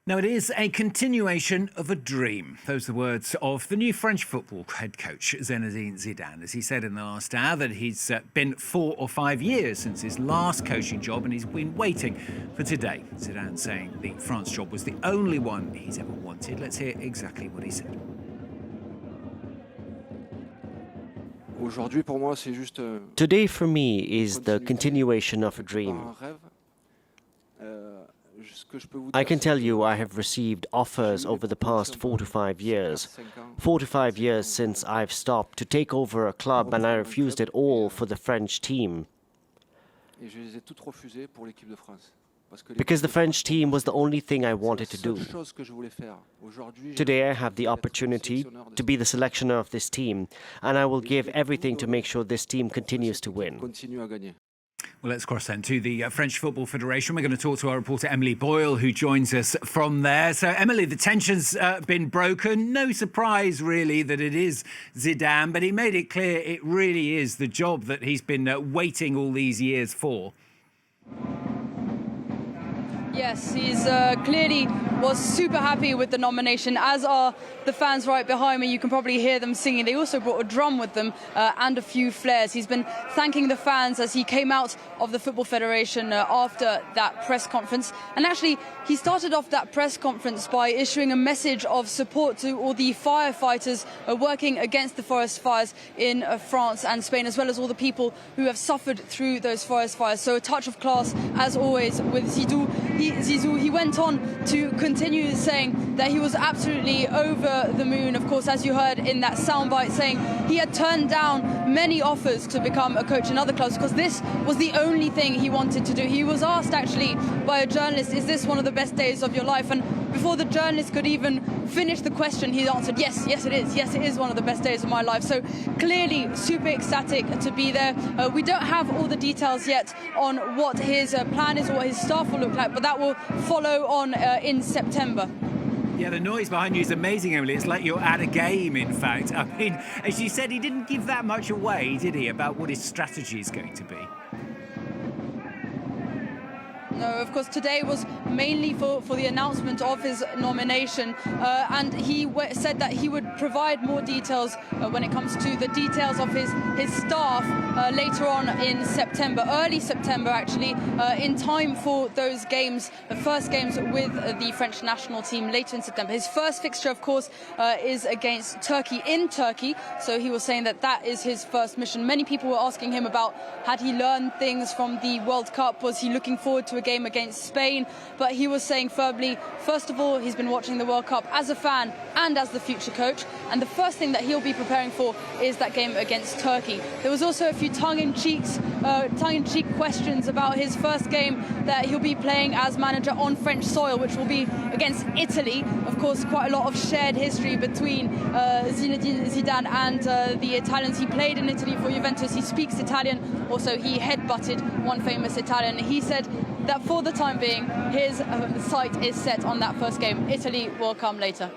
Now, it is a continuation of a dream. Those are the words of the new French football head coach, Zinedine Zidane, as he said in the last hour that he's been 4 or 5 years since his last coaching job and he's been waiting for today. Zidane saying the France job was the only one he's ever wanted. Let's hear exactly what he said. Today for me is the continuation of a dream. I can tell you I have received offers over the past 4 to 5 years. 4 to 5 years since I've stopped to take over a club, and I refused it all for the French team. Because the French team was the only thing I wanted to do. Today I have the opportunity to be the selectioner of this team, and I will give everything to make sure this team continues to win. Well, let's cross then to the French Football Federation. We're going to talk to our reporter Emily Boyle, who joins us from there. So, Emily, the tension's been broken. No surprise, really, that it is Zidane, but he made it clear it really is the job that he's been waiting all these years for. Yes, he's clearly was super happy with the nomination, as are the fans right behind me. You can probably hear them singing. They also brought a drum with them and a few flares. He's been thanking the fans as he came out of the Football Federation after that press conference. And actually, he started off that press conference by issuing a message of support to all the firefighters working against the forest fires in France and Spain, as well as all the people who have suffered through those forest fires. So a touch of class, as always, with Zidou. He went on to continue saying that he was absolutely over the moon, of course, as you heard in that soundbite, saying he had turned down many offers to become a coach in other clubs because this was the only thing he wanted to do. He was asked actually by a journalist, is this one of the best days of your life? And before the journalist could even finish the question, he answered, yes, it is. Yes, it is one of the best days of my life. So clearly super ecstatic to be there. We don't have all the details yet on what his plan is or what his staff will look like, but that will follow on in September. Yeah, the noise behind you is amazing, Emily. It's like you're at a game, in fact. I mean, as you said, he didn't give that much away, did he, about what his strategy is going to be? No, of course, today was mainly for the announcement of his nomination, and he said that he would provide more details when it comes to the details of his staff later on in September, early September actually, in time for those games, the first games with the French national team later in September. His first fixture, of course, is against Turkey in Turkey, so he was saying that is his first mission. Many people were asking him about had he learned things from the World Cup, was he looking forward to a game against Spain, but he was saying firmly, first of all, he's been watching the World Cup as a fan and as the future coach, and the first thing that he'll be preparing for is that game against Turkey. There was also a few tongue-in-cheek questions about his first game that he'll be playing as manager on French soil, which will be against Italy. Of course, quite a lot of shared history between Zinedine Zidane and the Italians. He played in Italy for Juventus. He speaks Italian. Also, he headbutted one famous Italian. He said that for the time being, his sight is set on that first game. Italy will come later.